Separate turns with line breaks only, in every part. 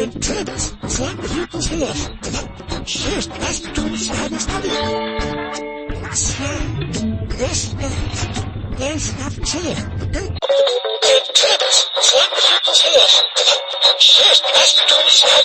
X-MuzeToodleZ. Just as to the study. There's nothing here. X-MuzeToodleZ. Just as to the study.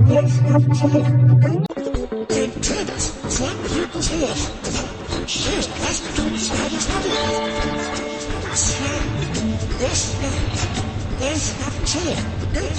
There's nothing here. X-MuzeToodleZ. Just as to the study. There's nothing here.